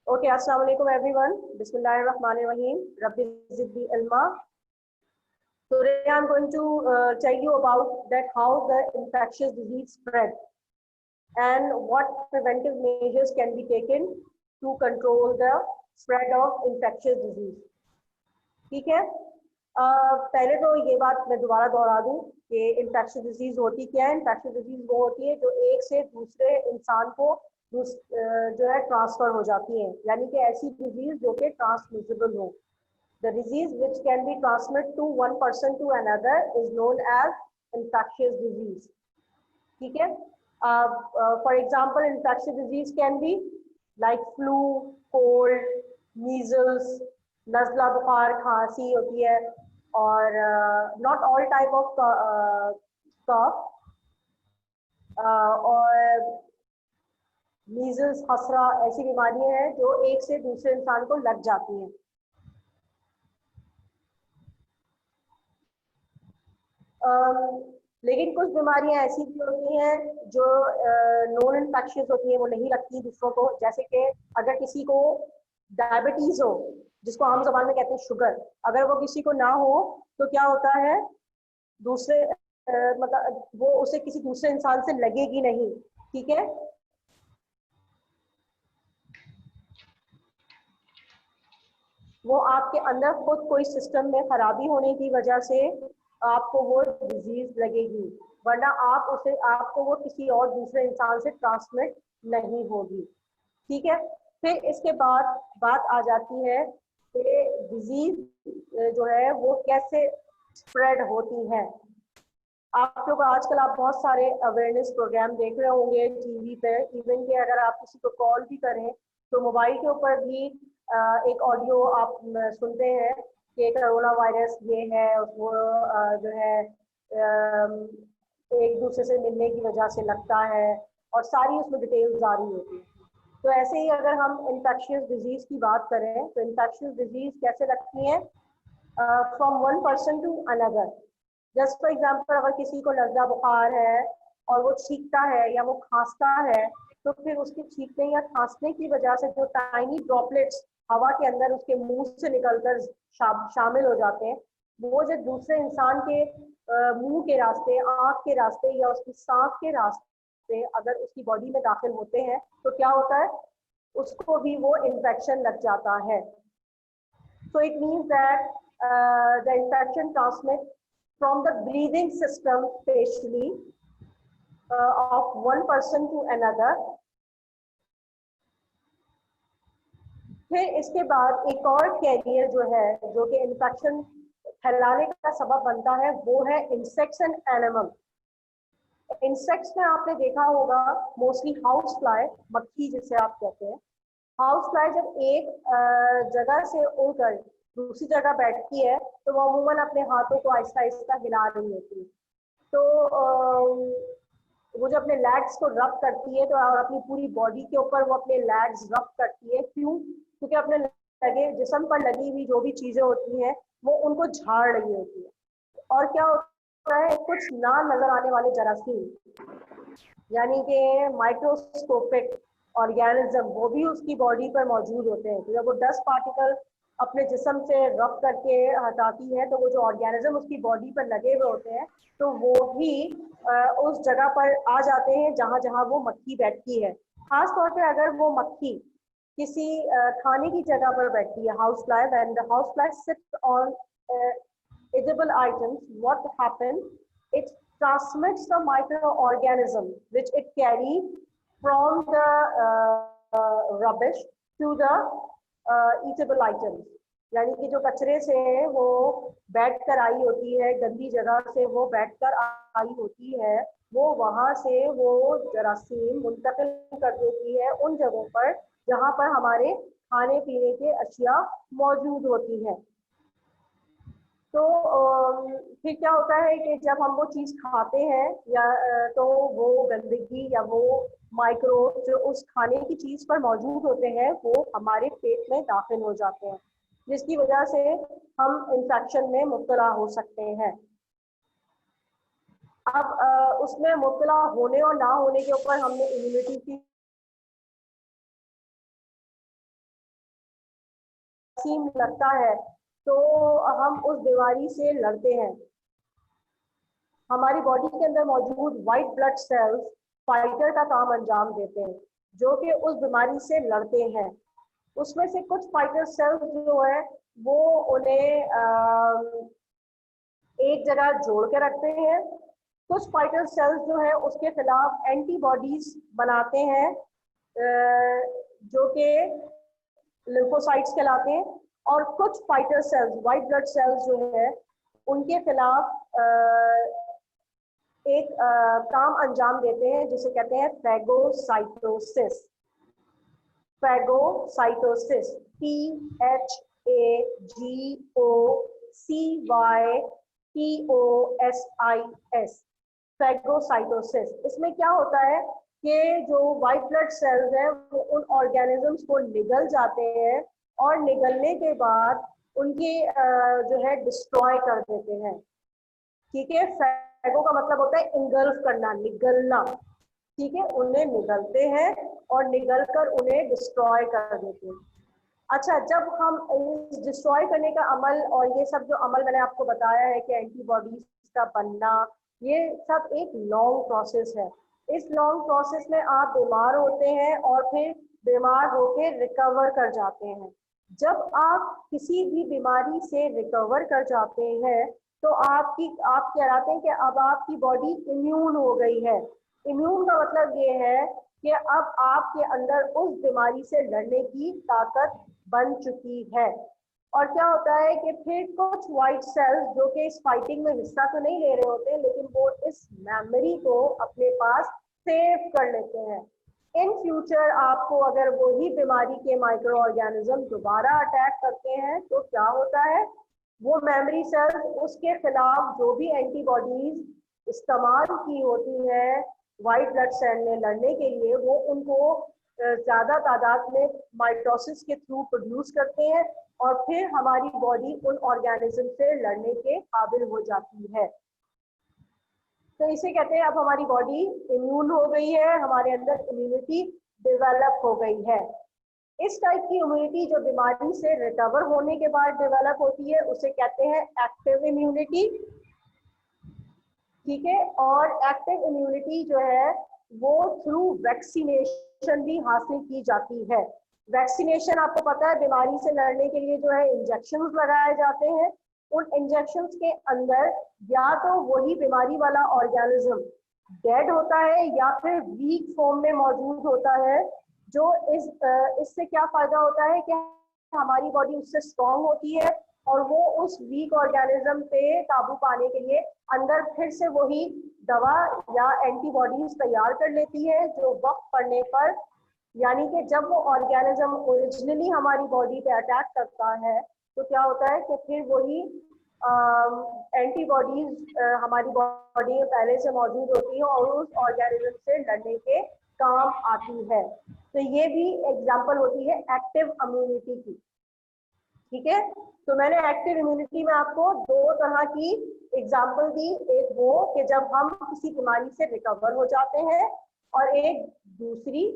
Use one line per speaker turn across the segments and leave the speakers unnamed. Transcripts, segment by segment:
Okay, Assalamu alaikum everyone. Bismillahirrahmanirrahim. Rabbi zidni ilma. Today I'm going to tell you about that how the infectious disease spread and what preventive measures can be taken to control the spread of infectious disease. ठीक है? पहले तो ये बात मैं दोबारा दोहरा दूं कि infectious disease होती क्या है? Infectious disease वो होती है जो एक से दूसरे इंसान को जो है ट्रांसफर हो जाती है, यानी कि ऐसी डिजीज जो कि ट्रांसमिसिबल हो. The disease which can be transmitted to one person to another is known as infectious disease. ठीक है? For example, infectious disease can be like flu, cold, measles, नज़ला बुखार, खांसी होती है, और not all type of cough, और measles, खसरा ऐसी बीमारियां हैं जो एक से दूसरे इंसान को लग जाती हैं. लेकिन कुछ बीमारियां ऐसी भी होती हैं जो नॉन इन्फेक्शियस होती हैं, वो नहीं लगती दूसरों को. जैसे कि अगर किसी को डायबिटीज हो, जिसको आम जबान में कहते हैं शुगर, अगर वो किसी को ना हो तो क्या होता है, दूसरे मतलब वो उसे किसी दूसरे इंसान से लगेगी नहीं. ठीक है? वो आपके अंदर खुद कोई सिस्टम में खराबी होने की वजह से आपको वो डिजीज लगेगी, वरना आपको वो किसी और दूसरे इंसान से ट्रांसमिट नहीं होगी. ठीक है? फिर इसके बाद बात आ जाती है कि डिजीज जो है वो कैसे स्प्रेड होती है. आप लोग आजकल आप बहुत सारे अवेयरनेस प्रोग्राम देख रहे होंगे टीवी पे. इवन कि अगर आप किसी को कॉल भी करें तो मोबाइल के ऊपर भी एक ऑडियो आप सुनते हैं कि कोरोना वायरस ये है, वो जो है एक दूसरे से मिलने की वजह से लगता है, और सारी उसमें डिटेल्स आ रही होती है. तो ऐसे ही अगर हम इन्फेक्शियस डिजीज की बात करें तो इन्फेक्शियस डिजीज कैसे लगती हैं? From one person to another. Just for example, अगर किसी को नज़ला बुखार है और वो छींकता है या वो खांसता है, तो फिर उसके छींकने या खांसने की वजह से जो टाइनी ड्रॉपलेट्स हवा के अंदर उसके मुंह से निकलकर शामिल हो जाते हैं, वो जो दूसरे इंसान के मुंह के रास्ते, आंख के रास्ते या उसकी सांस के रास्ते अगर उसकी बॉडी में दाखिल होते हैं तो क्या होता है, उसको भी वो इन्फेक्शन लग जाता है. So it means that the infection transmit from the breathing system especially of one person to another. फिर इसके बाद एक और कैरियर जो है जो कि इन्फेक्शन फैलाने का सबब बनता है, वो है इंसेक्ट्स एंड एनिमल. इंसेक्ट्स में आपने देखा होगा मोस्टली हाउस फ्लाई, मक्खी जिसे आप कहते हैं. हाउस फ्लाई जब एक जगह से उड़कर दूसरी जगह बैठती है तो वो अमूमन अपने हाथों को आहिस्ता आहिस्ता हिला रही होती है. तो वो जो अपने लेग्स को रब करती है तो और अपनी पूरी बॉडी के ऊपर वो अपने लेग्स रब करती है. क्यों? क्योंकि अपने लगे जिस्म पर लगी हुई जो भी चीजें होती हैं वो उनको झाड़ रही होती है. और क्या होता है, कुछ ना नजर आने वाले जरासीम यानी कि माइक्रोस्कोपिक ऑर्गेनिज्म वो भी उसकी बॉडी पर मौजूद होते हैं. तो जब वो डस्ट पार्टिकल अपने जिस्म से रब करके हटाती है तो वो जो ऑर्गेनिज्म उसकी बॉडी पर लगे हुए होते हैं तो वो भी उस जगह पर आ जाते हैं जहां जहां वो मक्खी बैठती है. खास तौर पे अगर वो मक्खी किसी खाने की जगह पर बैठती है, house fly, when the house fly sits on edible items, what happens, it transmits the microorganism which it carries from the rubbish to the eatable items. यानी कि जो कचरे से वो बैठ कर आई होती है, गंदी जगह से वो बैठ कर आई होती है, वो वहां से वो जरासीम मुंतकिल कर देती है उन जगहों पर जहां पर हमारे खाने पीने के अशिया मौजूद होती हैं. तो फिर क्या होता है कि जब हम वो चीज़ खाते हैं या तो वो गंदगी या वो माइक्रोब जो उस खाने की चीज़ पर मौजूद होते हैं वो हमारे पेट में दाखिल हो जाते हैं, जिसकी वजह से हम इन्फेक्शन में मुब्तला हो सकते हैं. अब उसमें मुब्तला होने और ना होने के ऊपर हमने इम्यूनिटी की जरासीम लगता है तो हम उस बीमारी से लड़ते हैं। हमारी बॉडी के अंदर मौजूद वाइट ब्लड सेल्स फाइटर का काम अंजाम देते हैं, जो कि उस बीमारी से लड़ते हैं। उसमें से कुछ फाइटर सेल्स जो है वो उन्हें एक जगह जोड़ के रखते हैं। कुछ फाइटर सेल्स जो है उसके खिलाफ एंटीबॉडीज बनाते हैं, जो कि लिम्फोसाइट्स कहलाते हैं। और कुछ fighter cells, white blood cells जो है, उनके खिलाफ एक काम अंजाम देते हैं जिसे कहते हैं फैगोसाइटोसिस। Phagocytosis, PHAGOCYTOSIS, phagocytosis. इसमें क्या होता है कि जो वाइट ब्लड सेल्स हैं वो उन ऑर्गेनिजम्स को निगल जाते हैं और निगलने के बाद उनके जो है डिस्ट्रॉय कर देते हैं। ठीक है, फैगो का मतलब होता है इंगल्फ करना, निगलना। ठीक है, उन्हें निगलते हैं और निगल कर उन्हें डिस्ट्रॉय कर देते हैं। अच्छा, जब हम इस डिस्ट्रॉय करने का अमल और ये सब जो अमल मैंने आपको बताया है कि एंटीबॉडीज का बनना, ये सब एक लॉन्ग प्रोसेस है। इस लॉन्ग प्रोसेस में आप बीमार होते हैं और फिर बीमार होके रिकवर कर जाते हैं। जब आप किसी भी बीमारी से रिकवर कर जाते हैं तो आप कहलाते हैं कि अब आपकी बॉडी इम्यून हो गई है। इम्यून का मतलब ये है कि अब आपके अंदर उस बीमारी से लड़ने की ताकत बन चुकी है। और क्या होता है कि फिर कुछ वाइट सेल्स जो कि इस फाइटिंग में हिस्सा तो नहीं ले रहे होते, लेकिन वो इस मेमोरी को अपने पास सेव कर लेते हैं। इन फ्यूचर आपको अगर वही बीमारी के माइक्रो ऑर्गेनिज्म दोबारा अटैक करते हैं तो क्या होता है, वो मेमोरी सेल्स उसके खिलाफ जो भी एंटीबॉडीज इस्तेमाल की होती है वाइट ब्लड सेल ने लड़ने के लिए, वो उनको ज्यादा तादाद में माइटोसिस के थ्रू प्रोड्यूस करते हैं और फिर हमारी बॉडी उन ऑर्गेनिज्म से लड़ने के काबिल हो जाती है। तो इसे कहते हैं अब हमारी बॉडी इम्यून हो गई है, हमारे अंदर इम्यूनिटी डेवलप हो गई है। इस टाइप की इम्यूनिटी जो बीमारी से रिकवर होने के बाद डेवलप होती है उसे कहते हैं एक्टिव इम्यूनिटी। ठीक है, और एक्टिव इम्यूनिटी जो है वो थ्रू वैक्सीनेशन भी हासिल की जाती है। वैक्सीनेशन आपको पता है बीमारी से लड़ने के लिए जो है इंजेक्शन लगाए जाते हैं। उन इंजेक्शंस के अंदर या तो वही बीमारी वाला ऑर्गेनिज्म डेड होता है या फिर वीक फॉर्म में मौजूद होता है। जो इससे क्या फायदा होता है कि हमारी बॉडी उससे स्ट्रॉन्ग होती है और वो उस वीक ऑर्गेनिज्म पे काबू पाने के लिए अंदर फिर से वही दवा या एंटीबॉडीज तैयार कर लेती है, जो वक्त पड़ने पर, यानी कि जब वो ऑर्गेनिज्म ओरिजिनली हमारी बॉडी पे अटैक करता है तो क्या होता है कि फिर वही एंटीबॉडीज हमारी बॉडी में पहले से मौजूद होती है और उस ऑर्गेनिज्म से लड़ने के काम आती है। तो ये भी एग्जाम्पल होती है एक्टिव इम्यूनिटी की। ठीक है, तो मैंने एक्टिव इम्यूनिटी में आपको दो तरह की एग्जाम्पल दी, एक वो कि जब हम किसी बीमारी से रिकवर हो जाते हैं और एक दूसरी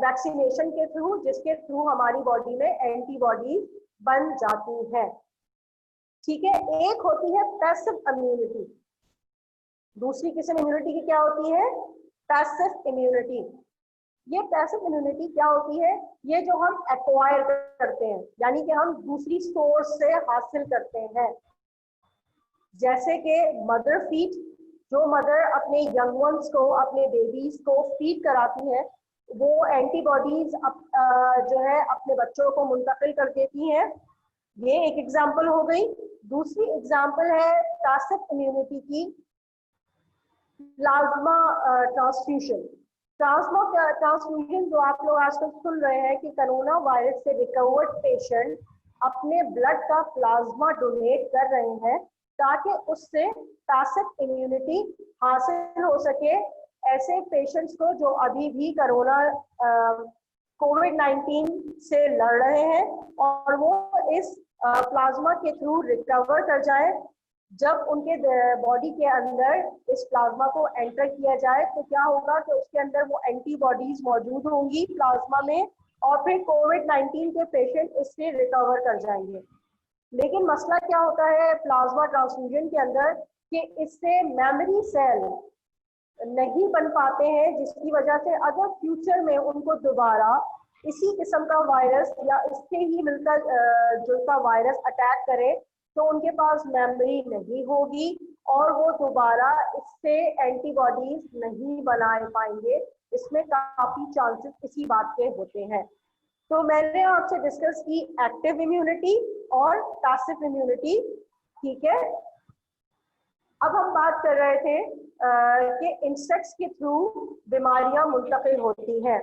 वैक्सीनेशन के थ्रू, जिसके थ्रू हमारी बॉडी में एंटीबॉडी बन जाती है। ठीक है, एक होती है पैसिव इम्यूनिटी, दूसरी किस्म इम्यूनिटी की क्या होती है, पैसिव इम्यूनिटी। ये पैसिव इम्यूनिटी क्या होती है, ये जो हम एक्वायर करते हैं, यानी कि हम दूसरी सोर्स से हासिल करते हैं। जैसे कि मदर फीड, जो मदर अपने यंग वंस को, अपने बेबीज को फीड कराती है, वो एंटीबॉडीज जो है अपने बच्चों को मुंतकिल कर देती हैं। ये एक एग्जाम्पल हो गई। दूसरी एग्जाम्पल है पैसिव इम्यूनिटी की, प्लाज्मा ट्रांसफ्यूजन। प्लाज्मा ट्रांसफ्यूजन जो आप लोग आजकल सुन रहे हैं कि कोरोना वायरस से रिकवर्ड पेशेंट अपने ब्लड का प्लाज्मा डोनेट कर रहे हैं ताकि उससे पैसिव इम्यूनिटी हासिल हो सके ऐसे पेशेंट्स को जो अभी भी कोरोना कोविड-19 से लड़ रहे हैं और वो इस प्लाज्मा के थ्रू रिकवर कर जाए। जब उनके बॉडी के अंदर इस प्लाज्मा को एंटर किया जाए तो क्या होगा कि उसके अंदर वो एंटीबॉडीज मौजूद होंगी प्लाज्मा में, और फिर कोविड-19 के पेशेंट इससे रिकवर कर जाएंगे। लेकिन मसला क्या होता है प्लाज्मा ट्रांसफ्यूजन के अंदर कि इससे मेमोरी सेल नहीं बन पाते हैं, जिसकी वजह से अगर फ्यूचर में उनको दोबारा इसी किस्म का वायरस या इससे ही मिलकर जुलता वायरस अटैक करे तो उनके पास मेमोरी नहीं होगी और वो दोबारा इससे एंटीबॉडीज नहीं बना पाएंगे। इसमें काफी चांसेस इसी बात के होते हैं। तो मैंने आपसे डिस्कस की एक्टिव इम्यूनिटी और पैसिव इम्यूनिटी, ठीक है। अब हम बात कर रहे थे कि इंसेक्ट्स के थ्रू बीमारियां मुंतकिल होती हैं।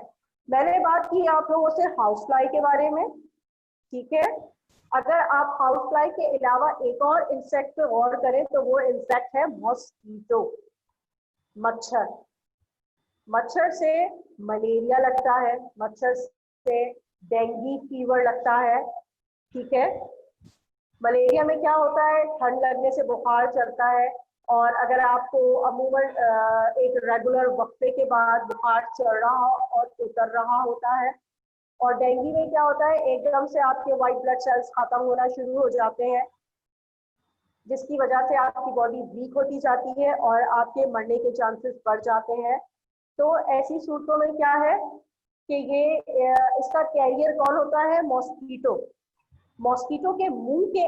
मैंने बात की आप लोगों से हाउस फ्लाई के बारे में, ठीक है। अगर आप हाउस फ्लाई के अलावा एक और इंसेक्ट पे गौर करें तो वो इंसेक्ट है मॉस्कीटो, मच्छर। मच्छर से मलेरिया लगता है, मच्छर से डेंगू फीवर लगता है, ठीक है। मलेरिया में क्या होता है, ठंड लगने से बुखार चढ़ता है और अगर आपको अमूमन एक रेगुलर वक्फे के बाद बुखार चढ़ रहा और उतर रहा होता है। और डेंगू में क्या होता है, एकदम से आपके वाइट ब्लड सेल्स खत्म होना शुरू हो जाते हैं, जिसकी वजह से आपकी बॉडी वीक होती जाती है और आपके मरने के चांसेस बढ़ जाते हैं। तो ऐसी सूरतों में क्या है कि ये इसका कैरियर कौन होता है, मॉस्कीटो। मॉस्कीटो के मुंह के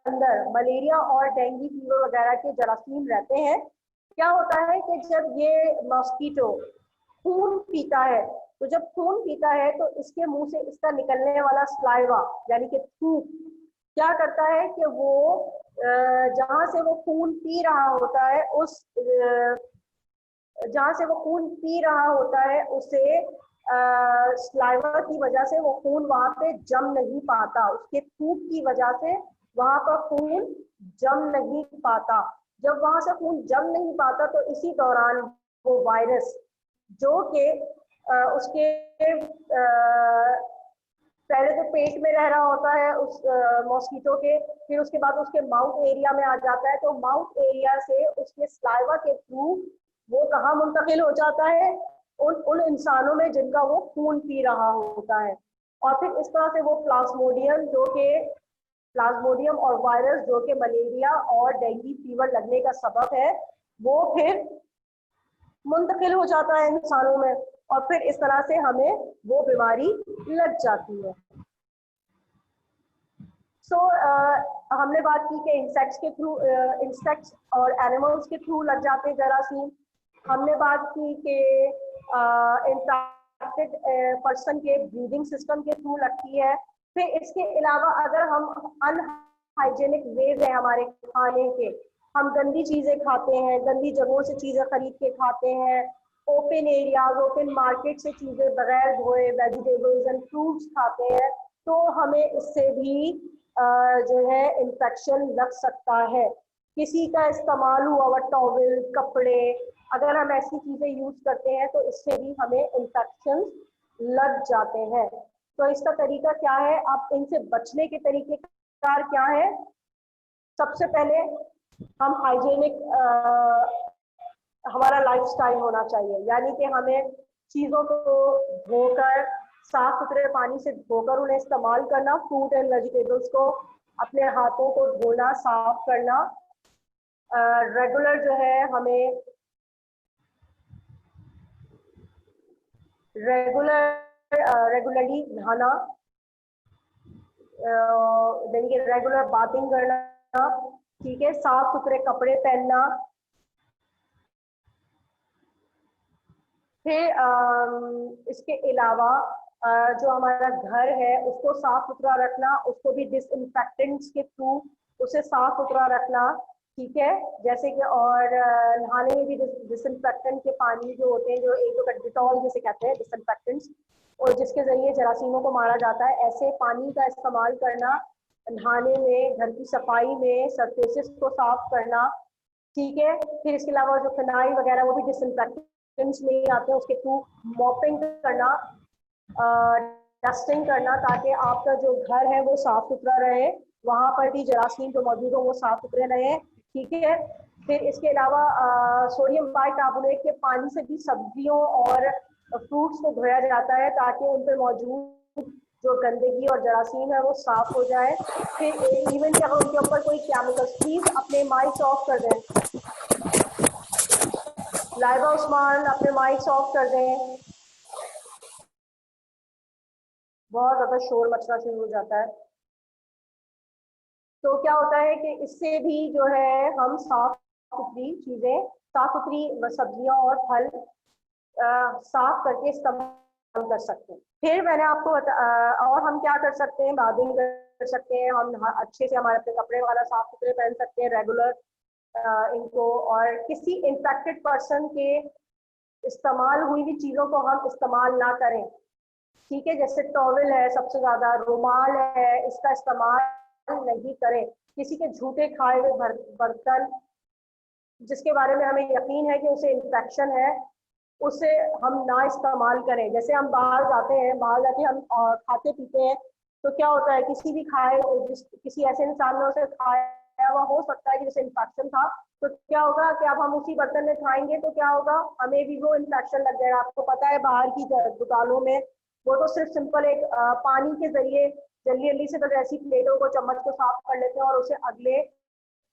अंदर मलेरिया और डेंगू फीवर वगैरह के जरासीम रहते हैं। क्या होता है कि जब ये मॉस्कीटो खून पीता है, तो जब खून पीता है तो इसके मुंह से इसका निकलने वाला स्लाइवा यानी कि थूक क्या करता है कि वो जहां से वो खून पी रहा होता है उस जहां से वो खून पी रहा होता है उसे स्लाइवा की वजह से वो खून वहां पे जम नहीं पाता, उसके थूक की वजह से वहां पर खून जम नहीं पाता। जब वहां से खून जम नहीं पाता तो इसी दौरान वो वायरस जो कि उसके पहले तो पेट में रह रहा होता है उस मॉस्कीटो के, फिर उसके बाद उसके माउथ एरिया में आ जाता है। तो माउथ एरिया से उसके स्लाइवा के थ्रू वो कहाँ मुंतकिल हो जाता है, उन इंसानों में जिनका वो खून पी रहा होता है। और फिर इस तरह से वो प्लाज्मोडियम और वायरस जो कि मलेरिया और डेंगू फीवर लगने का सबब है, वो फिर मुंतकिल हो जाता है इंसानों में और फिर इस तरह से हमें वो बीमारी लग जाती है। हमने बात की कि इंसेक्ट्स और एनिमल्स के थ्रू लग जाते हैं जरासीम। हमने बात की कि इंफेक्टेड पर्सन के ब्रीदिंग सिस्टम के थ्रू लगती है। फिर इसके अलावा अगर हम अनहाइजेनिक वेज है हमारे खाने के, हम गंदी चीजें खाते हैं, गंदी जगहों से चीजें खरीद के खाते हैं, ओपन एरियाज ओपन मार्केट से चीजें बगैर धोए वेजिटेबल्स एंड फ्रूट्स खाते हैं, तो हमें इससे भी जो है इन्फेक्शन लग सकता है। किसी का इस्तेमाल हुआ हुआ टॉवल, कपड़े, अगर हम ऐसी चीजें यूज करते हैं तो इससे भी हमें इन्फेक्शन लग जाते हैं। तो इसका तरीका क्या है, आप इनसे बचने के तरीके कार क्या है। सबसे पहले हम हाइजेनिक हमारा लाइफस्टाइल होना चाहिए, यानी कि हमें चीजों को धोकर साफ सुथरे पानी से धोकर उन्हें इस्तेमाल करना। फ्रूट एंड वेजिटेबल्स को अपने हाथों को धोना, साफ करना। रेगुलर जो है हमें रेगुलरली नहाना, रेगुलर बाथिंग करना, ठीक है, साफ सुथरे कपड़े पहनना। फिर इसके अलावा जो हमारा घर है उसको साफ सुथरा रखना, उसको भी डिसइंफेक्टेंट्स के थ्रू उसे साफ सुथरा रखना, ठीक है। जैसे कि और नहाने में भी डिसइंफेक्टेंट के पानी जो होते हैं, जो एक दो डिटॉल जिसे कहते हैं डिसइंफेक्टेंट्स, और जिसके जरिए जरासीमों को मारा जाता है, ऐसे पानी का इस्तेमाल करना नहाने में, घर की सफाई में, सरफेसेस को साफ करना, ठीक है। फिर इसके अलावा जो फिनाइल वगैरह वो भी डिसइंफेक्टेंट्स में ही आते हैं, उसके थ्रू मॉपिंग करना, डस्टिंग करना, ताकि आपका जो घर है वो साफ सुथरा रहे, वहां पर भी जरासीम जो मौजूद हो वो साफ सुथरे रहे, ठीक है। फिर इसके अलावा सोडियम बाइकार्बोनेट के पानी से भी सब्जियों और फ्रूट्स को धोया जाता है ताकि उन पर मौजूद जो गंदगी और जरासीम है वो साफ हो जाए। फिर इवन कि अगर उनके ऊपर कोई केमिकल्स, प्लीज अपने माइक्स ऑफ कर दें। लाइबा उस्मान अपने माइक्स ऑफ कर दें, बहुत ज्यादा शोर मचना शुरू हो जाता है। तो क्या होता है कि इससे भी जो है हम साफ सुथरी चीजें, साफ सुथरी सब्जियां और फल साफ करके इस्तेमाल कर सकते हैं। फिर मैंने आपको और हम क्या कर सकते हैं, बार्बिंग कर सकते हैं, हम अच्छे से हमारे अपने कपड़े वाला साफ सुथरे पहन सकते हैं रेगुलर इनको, और किसी इन्फेक्टेड पर्सन के इस्तेमाल हुई हुई चीजों को हम इस्तेमाल ना करें। ठीक है, जैसे टॉवल है, सबसे ज्यादा रुमाल है, इसका इस्तेमाल नहीं करें। किसी के झूठे खाए हुए बर्तन जिसके बारे में हमें यकीन है कि उसे इन्फेक्शन है, उसे हम ना इस्तेमाल करें। जैसे हम बाहर जाते हैं, बाहर जाके हम खाते पीते हैं, तो क्या होता है किसी भी किसी ऐसे इंसान ने उसे खाया हुआ हो सकता है कि जैसे इन्फेक्शन था, तो क्या होगा कि अब हम उसी बर्तन में खाएंगे तो क्या होगा, हमें भी वो इन्फेक्शन लग जाएगा। आपको पता है बाहर की दुकानों में वो तो सिर्फ सिंपल एक पानी के जरिए जल्दी जल्दी से तो ऐसी प्लेटों को, चम्मच को साफ कर लेते हैं और उसे अगले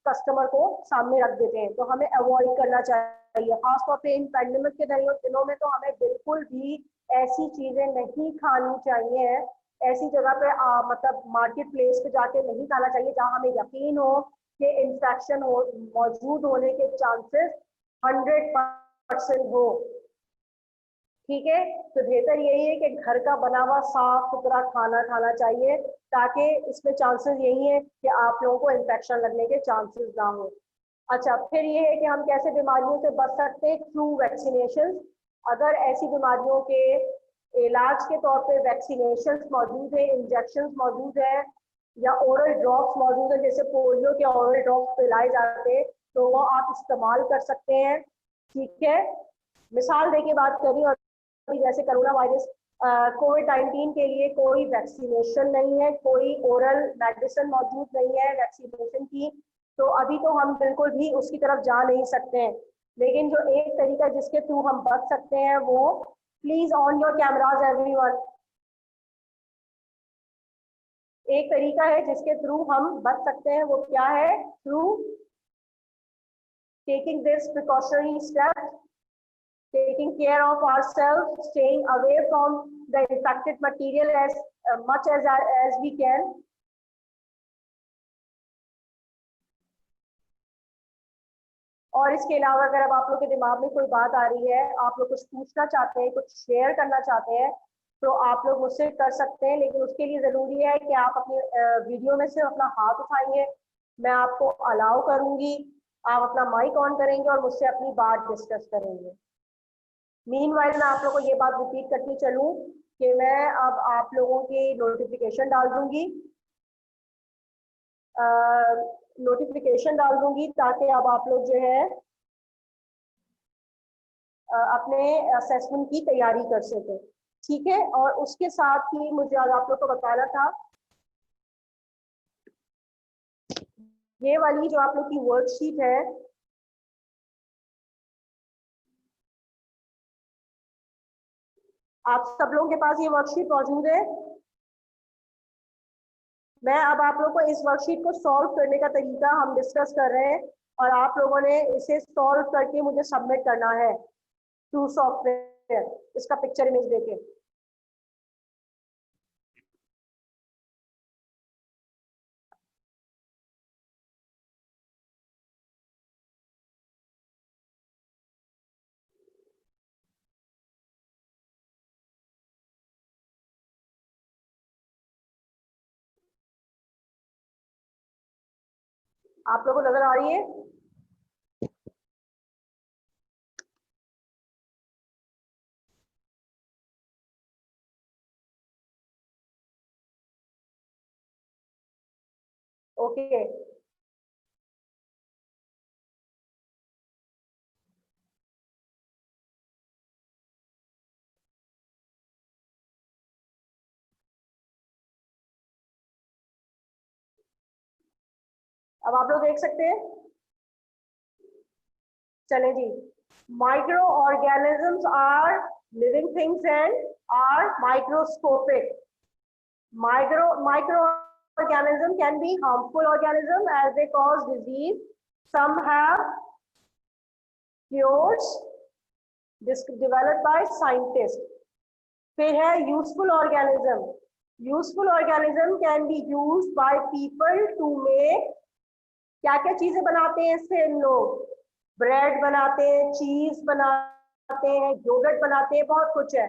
कस्टमर को सामने रख देते हैं। तो हमें अवॉइड करना चाहिए, खासतौर पे इन पैंडेमिक के दिनों में तो हमें बिल्कुल भी ऐसी चीजें नहीं खानी चाहिए। ऐसी जगह पे मतलब मार्केट प्लेस पे जाके नहीं खाना चाहिए जहां हमें यकीन हो कि इन्फेक्शन हो मौजूद होने के चांसेस 100% हो। ठीक है, तो बेहतर यही है कि घर का बना हुआ साफ सुथरा खाना खाना चाहिए, ताकि इसमें चांसेस यही है कि आप लोगों को इन्फेक्शन लगने के चांसेस ना हो। अच्छा, फिर ये है कि हम कैसे बीमारियों से बच सकते हैं थ्रू वैक्सीनेशन। अगर ऐसी बीमारियों के इलाज के तौर पे वैक्सीनेशन मौजूद है, इंजेक्शन मौजूद है, या ओरल ड्रॉप्स मौजूद है, जैसे पोलियो के ओरल ड्रॉप्स पिलाए जाते हैं, तो वो आप इस्तेमाल कर सकते हैं। ठीक है, मिसाल देके बात करी, और जैसे कोरोना वायरस कोविड-19 के लिए कोई वैक्सीनेशन नहीं है, कोई ओरल मेडिसिन मौजूद नहीं है वैक्सीनेशन की, तो अभी तो हम बिल्कुल भी उसकी तरफ जा नहीं सकते हैं। लेकिन जो एक तरीका जिसके थ्रू हम बच सकते हैं वो, please on your cameras everyone, एक तरीका है जिसके थ्रू हम बच सकते हैं, वो क्या है, through taking this precautionary step, taking care of ourselves, staying away from the infected material as much as we can. और इसके अलावा अगर अब आप लोग के दिमाग में कोई बात आ रही है, आप लोग कुछ पूछना चाहते हैं, कुछ शेयर करना चाहते हैं, तो आप लोग मुझसे कर सकते हैं। लेकिन उसके लिए ज़रूरी है कि आप अपनी वीडियो में से अपना हाथ उठाएंगे, मैं आपको अलाउ करूंगी, आप अपना माइक ऑन करेंगे और मुझसे अपनी बात डिस्कस करेंगे। मीनवाइल मैं आप लोगों को ये बात रिपीट करती चलूं कि मैं अब आप लोगों की नोटिफिकेशन डाल दूंगी ताकि अब आप लोग जो है अपने असेसमेंट की तैयारी कर सकें। ठीक है, और उसके साथ ही मुझे आज आप लोग को बताना था, ये वाली जो आप लोग की वर्कशीट है, आप सब लोगों के पास ये वर्कशीट मौजूद है। मैं अब आप लोगों को इस वर्कशीट को सॉल्व करने का तरीका हम डिस्कस कर रहे हैं, और आप लोगों ने इसे सॉल्व करके मुझे सबमिट करना है थ्रू सॉफ्टवेयर, इसका पिक्चर इमेज देके। आप लोगों को नजर आ रही है? ओके, अब आप लोग देख सकते हैं। चले जी, microorganisms are living things and are microscopic. Microorganism can be harmful organism as they cause disease. Some have cures developed by scientists. फिर है useful organism. Useful organism can be used by people to make, क्या क्या चीजें बनाते हैं इससे इन लोग, bread बनाते हैं, चीज बनाते हैं, योगर्ट बनाते हैं, बहुत कुछ है.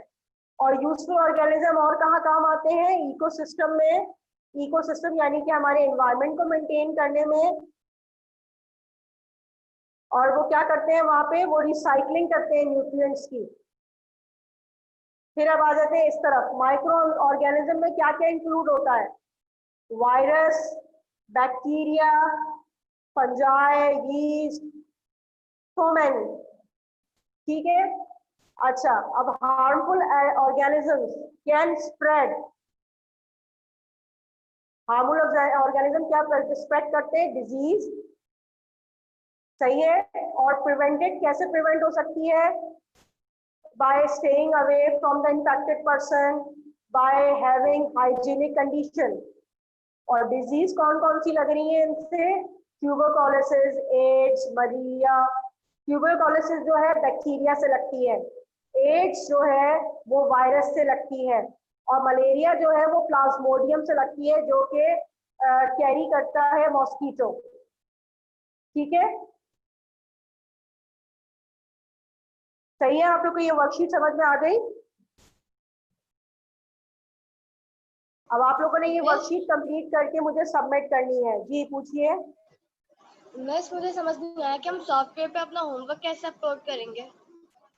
और यूजफुल ऑर्गेनिज्म और कहाँ काम आते हैं, इकोसिस्टम में. इकोसिस्टम यानी कि हमारे एनवायरनमेंट को मेंटेन करने में. और वो क्या करते हैं वहां पे, वो रिसाइकलिंग करते हैं न्यूट्रिएंट्स की. फिर अब आ जाते हैं इस तरफ. माइक्रो ऑर्गेनिज्म में क्या क्या इंक्लूड होता है, virus, bacteria, fungi, yeast, so many. ठीक है. अच्छा, अब harmful organisms can spread. Harmful organism क्या स्प्रेड करते हैं, डिजीज. सही है. और प्रिवेंटेड कैसे प्रिवेंट हो सकती है, bye staying away from the infected person, by having hygienic condition. और डिजीज कौन कौन सी लग रही है इनसे, ट्यूबरकुलोसिस, एड्स, मलेरिया. ट्यूबरकुलोसिस जो है बैक्टीरिया से लगती है, एड्स जो है वो वायरस से लगती है, और मलेरिया जो है वो प्लाज्मोडियम से लगती है जो कि कैरी करता है मॉस्किटो. ठीक है. सही है. आप लोग को ये वर्कशीट समझ में आ गई. अब आप लोगों ने ये वर्कशीट कंप्लीट करके मुझे सबमिट करनी है. जी पूछिए.
मिस मुझे समझ नहीं आया कि हम सॉफ्टवेयर पे अपना होमवर्क कैसे अपलोड करेंगे.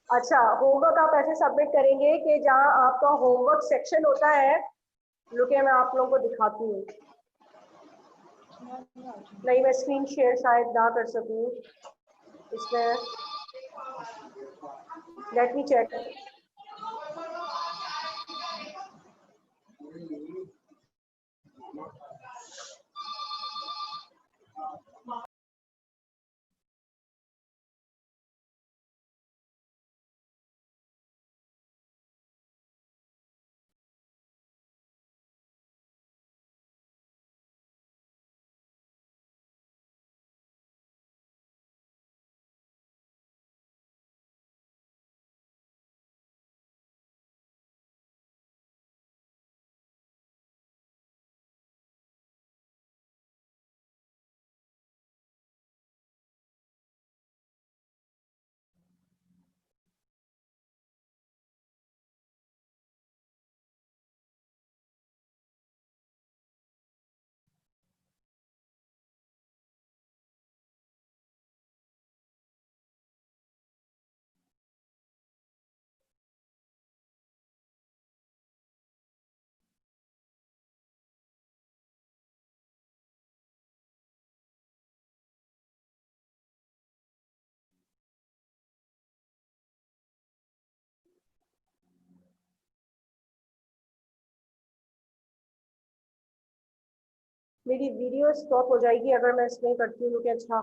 अच्छा, होमवर्क आप ऐसे सबमिट करेंगे कि जहां आपका होमवर्क सेक्शन होता है, रुके मैं आप लोगों को दिखाती हूँ. नहीं, मैं स्क्रीन शेयर शायद ना कर सकूं इसमें. Let me check. मेरी वीडियो स्टॉप हो जाएगी अगर मैं इसमें करती हूँ कि अच्छा